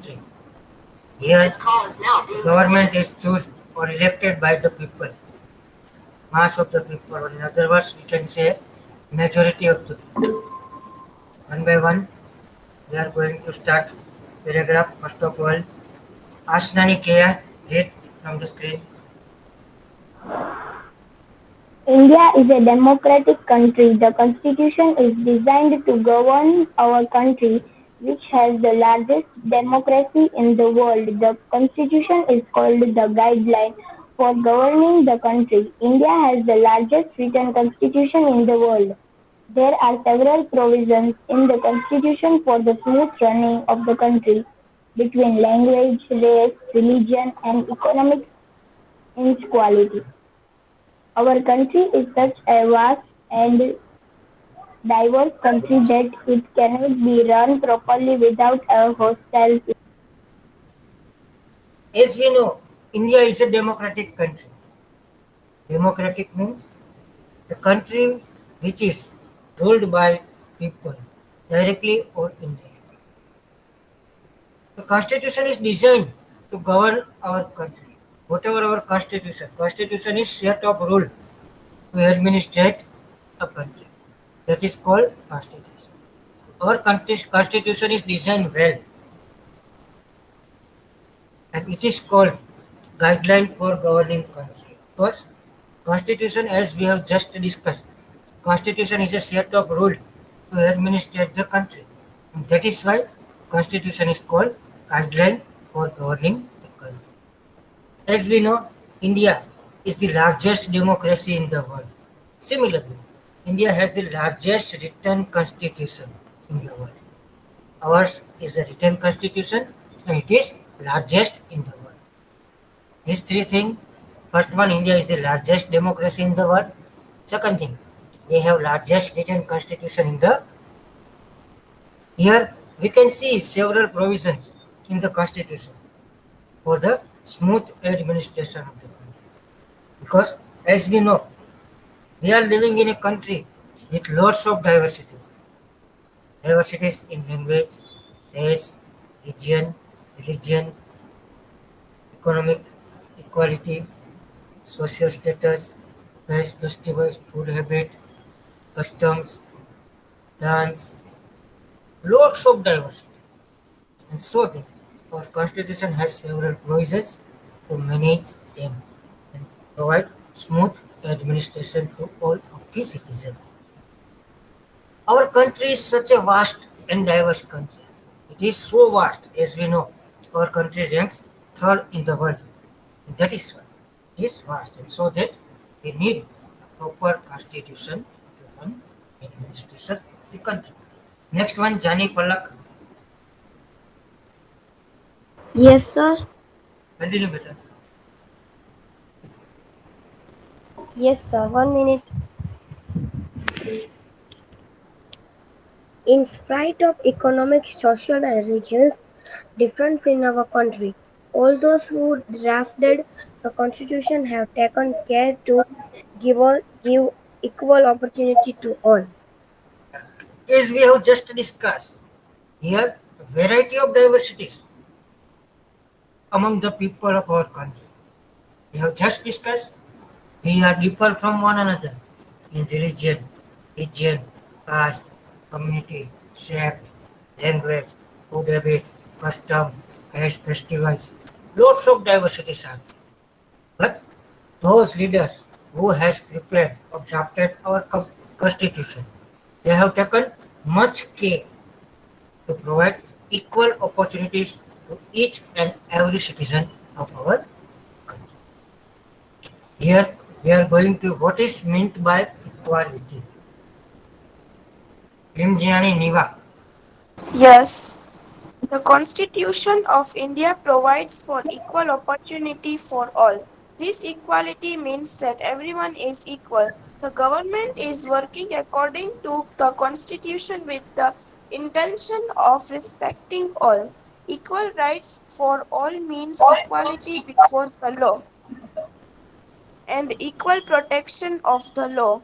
country. Here, the government is chosen or elected by the people, mass of the people, or in other words, we can say majority of the people. One by one, we are going to start paragraph. First of all, Ashnani Kea, read from the screen. India is a democratic country. The constitution is designed to govern our country, which has the largest democracy in the world. The constitution is called the guideline for governing the country. India has the largest written constitution in the world. There are several provisions in the constitution for the smooth running of the country between language, race, religion, and economic inequality. Our country is such a vast and diverse country that it cannot be run properly without a hostile. As we know, India is a democratic country. Democratic means the country which is ruled by people, directly or indirectly. The constitution is designed to govern our country. Whatever our constitution is set of rule to administrate a country. That is called constitution. Our country's constitution is designed well, and it is called guideline for governing country. Because constitution, as we have just discussed, constitution is a set of rule to administrate the country. And that is why constitution is called guideline for governing the country. As we know, India is the largest democracy in the world. Similarly, India has the largest written constitution in the world. Ours is a written constitution and it is largest in the world. These three things. First one, India is the largest democracy in the world. Second thing, we have largest written constitution in the. Here we can see several provisions in the constitution for the smooth administration of the country. Because as we know, we are living in a country with lots of diversities. Diversities in language, race, region, religion, economic equality, social status, best festivals, food habit, customs, dance, lots of diversity. And so then, our constitution has several provisions to manage them and provide smooth administration to all of the citizens. Our country is such a vast and diverse country. It is so vast, as we know. Our country ranks third in the world. And that is why it is vast, and so that we need a proper constitution to run administration of the country. Next one, Jani Palak. Yes, sir. Continue better. Yes, sir. 1 minute. In spite of economic, social, and religious difference in our country, all those who drafted the Constitution have taken care to give equal opportunity to all. As we have just discussed, here a variety of diversities among the people of our country. We have just discussed we are differ from one another in religion, region, caste, community, sect, language, food habit, custom, caste festivals. Lots of diversities are there. But those leaders who has prepared or drafted our constitution, they have taken much care to provide equal opportunities to each and every citizen of our country. Here we are going to what is meant by equality. Limjiani Niva. Yes, the Constitution of India provides for equal opportunity for all. This equality means that everyone is equal. The government is working according to the Constitution with the intention of respecting all. Equal rights for all means equality before the law and equal protection of the law.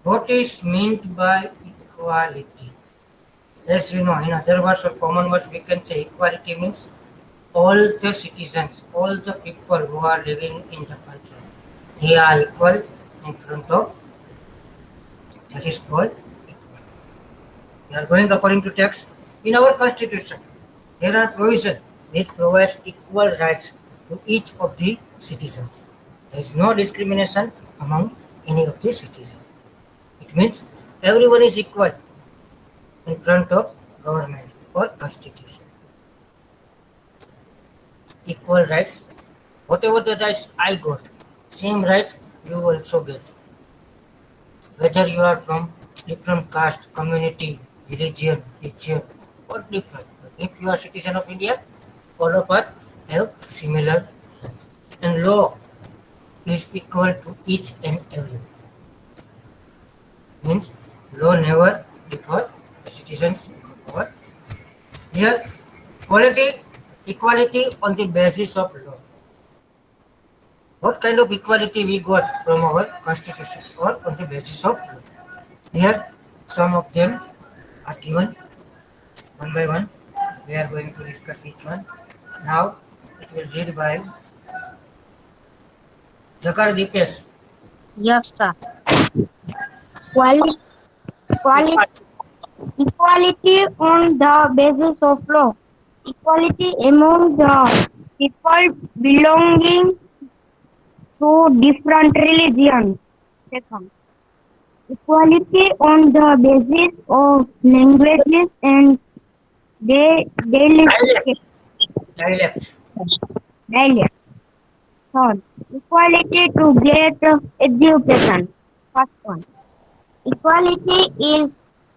What is meant by equality? As we know, in other words or common words, we can say equality means all the citizens, all the people who are living in the country, they are equal in front of, that is called equal. We are going according to text. In our constitution, there are provisions which provides equal rights to each of the citizens. There is no discrimination among any of the citizens. It means everyone is equal in front of government or constitution. Equal rights. Whatever the rights I got, same right you also get. Whether you are from different caste, community, religion, region, or different. But if you are citizen of India, all of us have similar rights. And law is equal to each and every. Means law never differ the citizens or here equality on the basis of law. What kind of equality we got from our constitution or on the basis of law? Here some of them are given one by one. We are going to discuss each one. Now it will read by Jakar Dipesh. Yes, sir. Quali- quali- Equality on the basis of law. Equality among the people belonging to different religions. Second, equality on the basis of languages and daily Dialect. Dialect. dialect. Third, equality to get education. First one. Equality is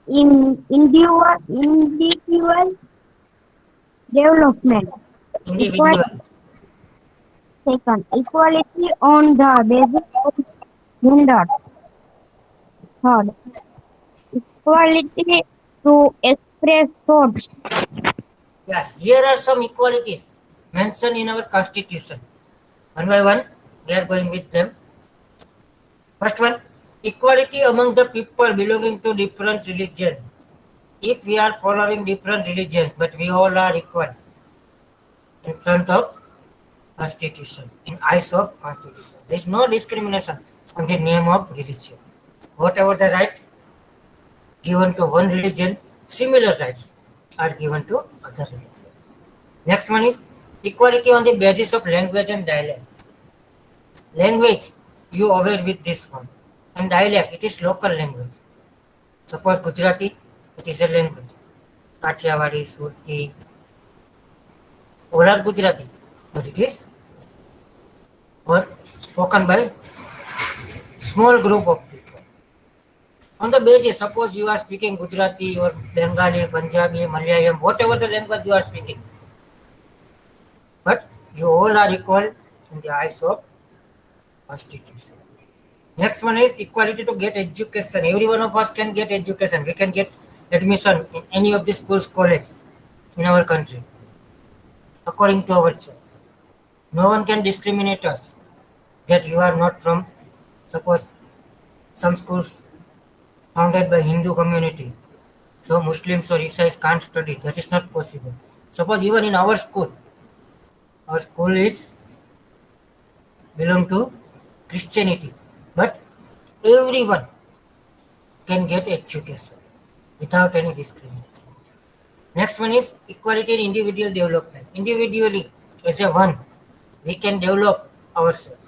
in individual development. Individual. Second, equality on the basis of gender. Third, equality to express thoughts. Yes, here are some equalities mentioned in our constitution. One by one, we are going with them. First one, equality among the people belonging to different religion. If we are following different religions, but we all are equal in front of constitution, in eyes of constitution. There is no discrimination on the name of religion. Whatever the right given to one religion, similar rights are given to other religions. Next one is equality on the basis of language and dialect. Language, you aware with this one. And dialect, it is local language. Suppose Gujarati, it is a language. Kathiawadi, Surti, all are Gujarati, but it is or spoken by small group of people. On the basis, suppose you are speaking Gujarati or Bengali, Punjabi, Malayalam, whatever the language you are speaking, but you all are equal in the eyes of constitution. Next one is equality to get education. Every one of us can get education. We can get admission in any of the schools, college in our country according to our choice. No one can discriminate us that you are not from, suppose, some schools founded by Hindu community. So Muslims or Isais can't study. That is not possible. Suppose even in our school is belong to Christianity, but everyone can get education without any discrimination. Next one is equality in individual development. Individually, as a one, we can develop ourselves.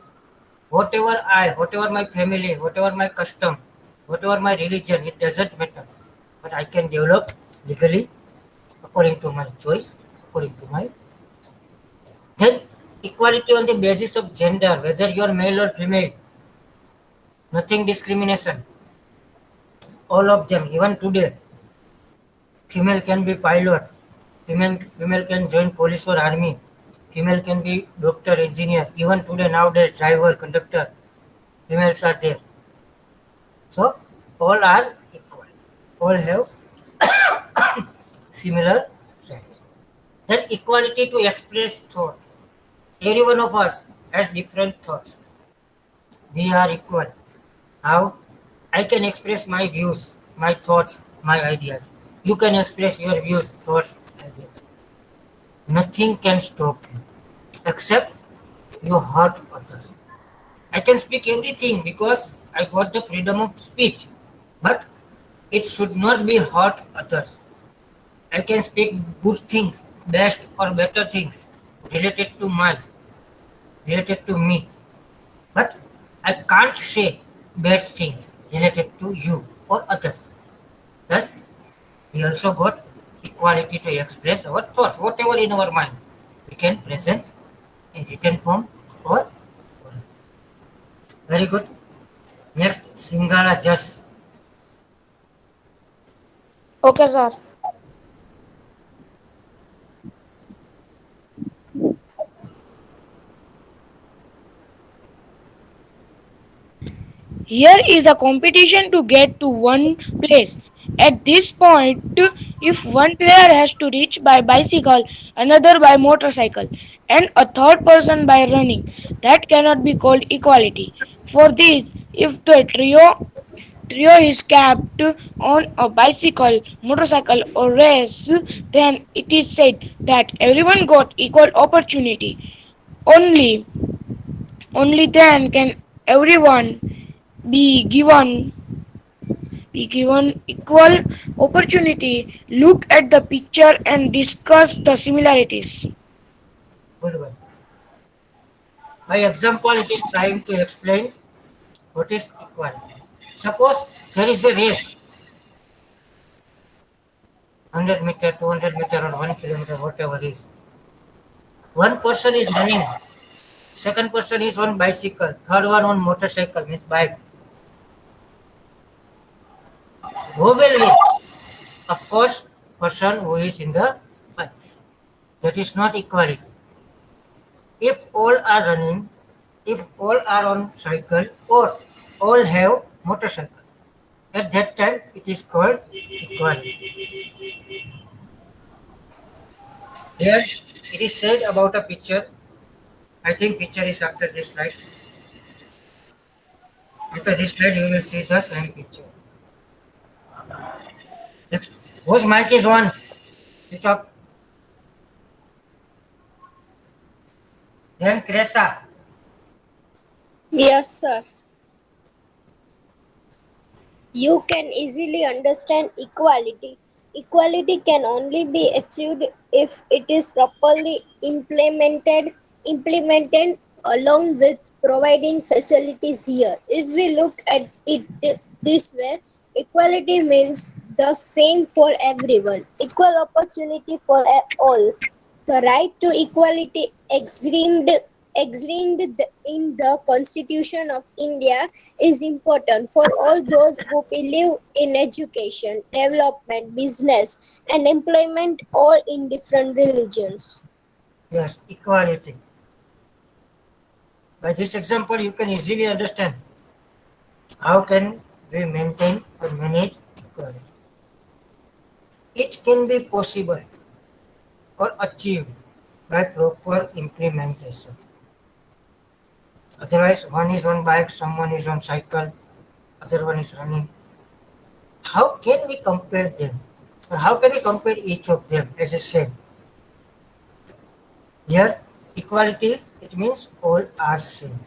Whatever my family, whatever my custom, whatever my religion, it doesn't matter. But I can develop legally according to my choice, according to my. Then equality on the basis of gender, whether you are male or female, nothing discrimination. All of them, even today, female can be pilot, female can join police or army, female can be doctor, engineer. Even today, nowadays, driver, conductor, females are there. So all are equal. All have similar rights. Then equality to express thought. Every one of us has different thoughts. We are equal. How? I can express my views, my thoughts, my ideas. You can express your views, thoughts, ideas. Nothing can stop you except you hurt others. I can speak everything because I got the freedom of speech, but it should not be hurt others. I can speak good things, best or better things related to related to me, but I can't say bad things related to you or others. Thus, we also got equality to express our thoughts, whatever in our mind. We can present in written form or oral. Very good. Next, Singala Jas. Okay, sir. Here is a competition to get to one place. At this point, if one player has to reach by bicycle, another by motorcycle, and a third person by running, that cannot be called equality. For this, if the trio is capped on a bicycle, motorcycle, or race, then it is said that everyone got equal opportunity. Only, only then can everyone be given be given equal opportunity. Look at the picture and discuss the similarities. Good one. By example, it is trying to explain what is equality. Suppose there is a race, 100 meter, 200 meter, or 1 kilometer, whatever is. One person is running, second person is on bicycle, third one on motorcycle, means bike. Who will win? Of course, person who is in the bike. That is not equality. If all are running, if all are on cycle, or all have motorcycle, at that time it is called equality. Here it is said about a picture. I think picture is after this slide. After this slide, you will see the same picture. Next, whose mic is on? Switch off. Then Cresa. Yes, sir. You can easily understand equality. Equality can only be achieved if it is properly implemented along with providing facilities here. If we look at it this way, equality means the same for everyone, equal opportunity for all. The right to equality enshrined in the Constitution of India is important for all those who believe in education, development, business, and employment, or in different religions. Yes, equality. By this example, you can easily understand how can we maintain or manage equality. It can be possible or achieved by proper implementation. Otherwise, one is on bike, someone is on cycle, other one is running. How can we compare them? Or how can we compare each of them as a same? Here, equality, it means all are same.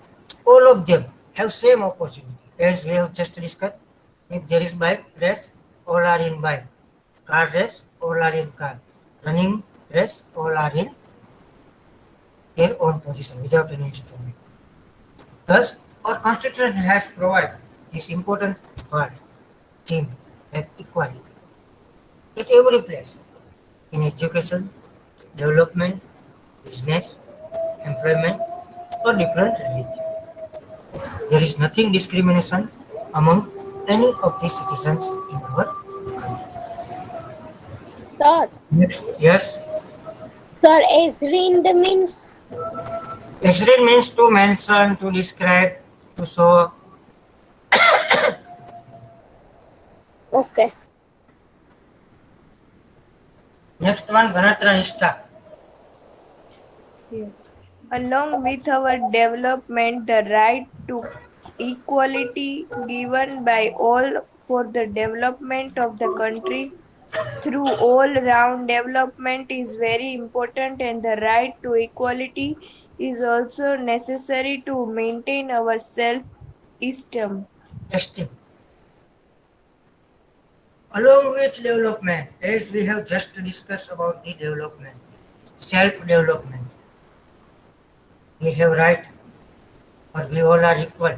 All of them have same opportunity. As we have just discussed, if there is bike race, all are in bike. Car race, all are in car. Running race, all are in their own position without any instrument. Thus, our constitution has provided this important word, theme, like equality, at every place, in education, development, business, employment, or different religion. There is nothing discrimination among any of the citizens in our country. Sir, Next, yes, sir, enshrined means Esrin means to mention, to describe, to show. okay. Next one, Ganatra Nishta. Yes. Along with our development, the right to equality given by all for the development of the country through all round development is very important, and the right to equality is also necessary to maintain our self esteem. Esteem. Along with development, as we have just discussed about the development, self-development, we have right or we all are equal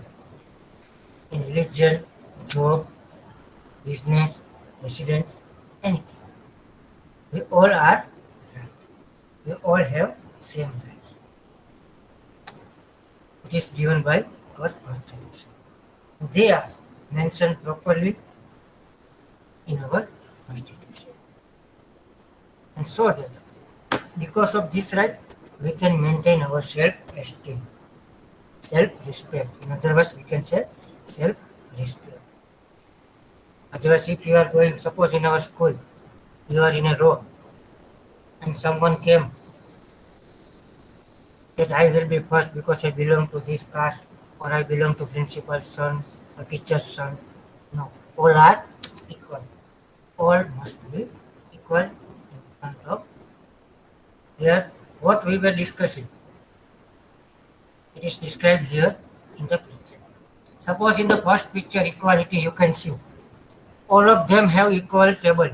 in religion, job, business, residence, anything. We all are right. We all have same rights. It is given by our constitution. They are mentioned properly in our constitution. And so that because of this right, we can maintain our self-esteem, self-respect. In other words, we can say self-respect. Otherwise, if you are going, suppose in our school, you are in a row, and someone came that I will be first because I belong to this caste, or I belong to principal's son or teacher's son. No, all are equal. All must be equal in front of here. What we were discussing, it is described here in the picture. Suppose in the first picture equality you can see all of them have equal table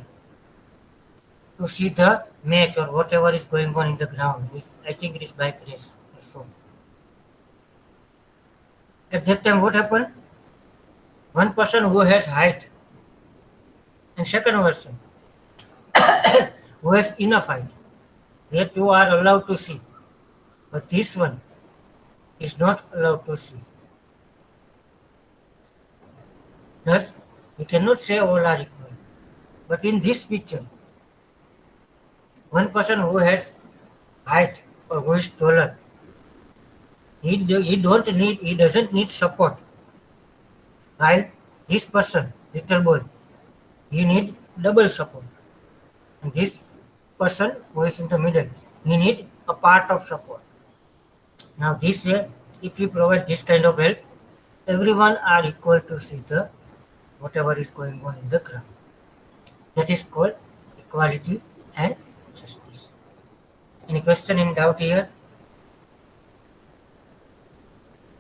to see the match or whatever is going on in the ground. I think it is bike race or so. At that time what happened? One person who has height and second person who has enough height. They two are allowed to see. But this one is not allowed to see. Thus, we cannot say all are equal. But in this picture, one person who has height or who is taller, he doesn't need support. While this person, little boy, he need double support. And this person who is in the middle, he need a part of support. Now this way, if we provide this kind of help, everyone are equal to see the whatever is going on in the ground. That is called equality and justice. Any question in doubt here?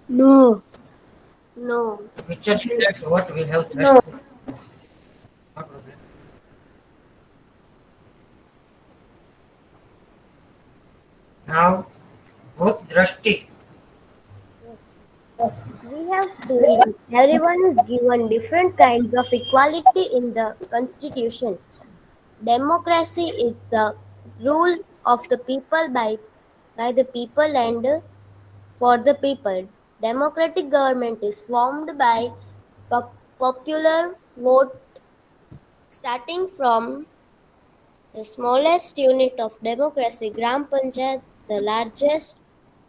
No. No. The picture describes what we have just No. put. No problem. Now, both Drashti, We have seen everyone is given different kinds of equality in the Constitution. Democracy is the rule of the people by the people and for the people. Democratic government is formed by popular vote starting from the smallest unit of democracy, Gram Panchayat, the largest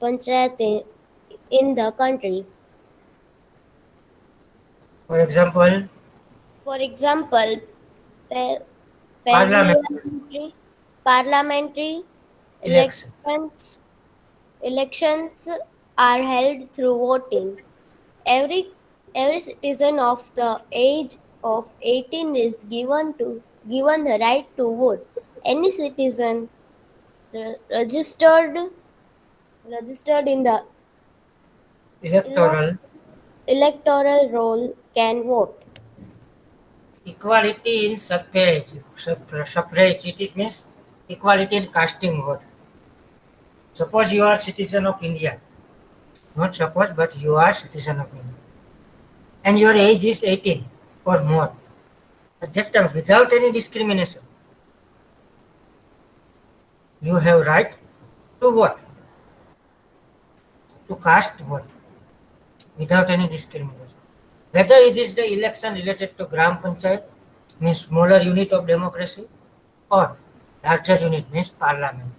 panchayat in the country. for example, For example, pa- Parliament parliamentary election. elections are held through voting. Every every citizen of the age of 18 is given the right to vote. Any citizen registered in the Electoral electoral roll can vote. equality in suffrage. Suffrage, it is means equality in casting vote. Suppose you are citizen of India. Not suppose, but you are citizen of India. And your age is 18 or more. At that time, without any discrimination, you have right to vote, to cast vote, without any discrimination. Whether it is the election related to Gram Panchayat, means smaller unit of democracy, or larger unit, means parliament.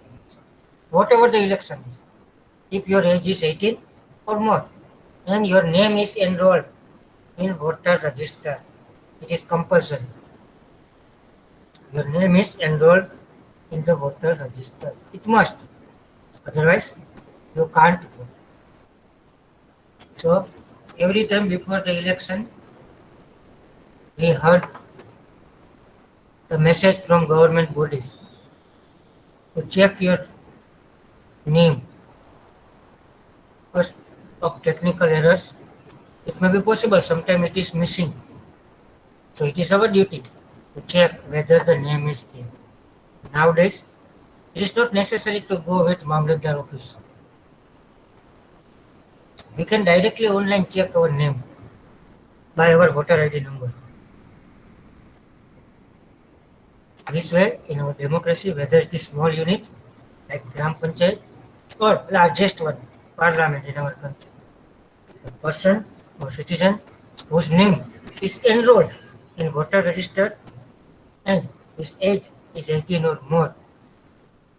Whatever the election is, if your age is 18 or more, and your name is enrolled in voter register, it is compulsory. Your name is enrolled in the voter register. It must. Otherwise, you can't vote. So, every time before the election, we heard the message from government bodies to check your name because of technical errors. It may be possible, sometimes it is missing. So it is our duty to check whether the name is there. Nowadays, it is not necessary to go with Mamlatdar office. We can directly online check our name by our voter ID number. This way, in our democracy, whether it is small unit like Gram Panchayat or largest one, parliament in our country, a person or citizen whose name is enrolled in voter register and his age is 18 or more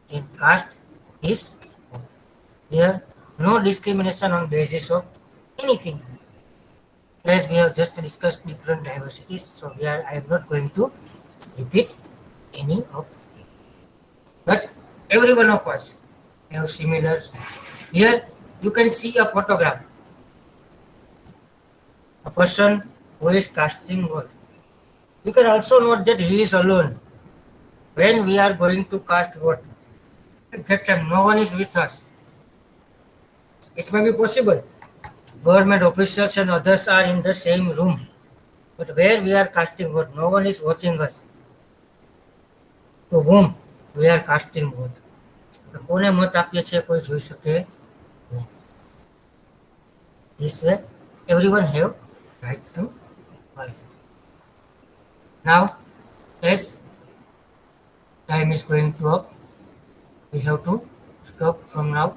can cast his vote. Here, no discrimination on basis of anything. As we have just discussed different diversities, so here I am not going to repeat any of them. But every one of us have similar. Here you can see a photograph. A person who is casting vote. You can also note that he is alone. When we are going to cast vote, at that time no one is with us. It may be possible government officials and others are in the same room, but where we are casting vote, no one is watching us. To whom we are casting vote. કોને મત આપીએ છીએ કોઈ જોઈ શકે નહીં. This way, everyone have right to equality. Now, as time is going to up, we have to stop from now.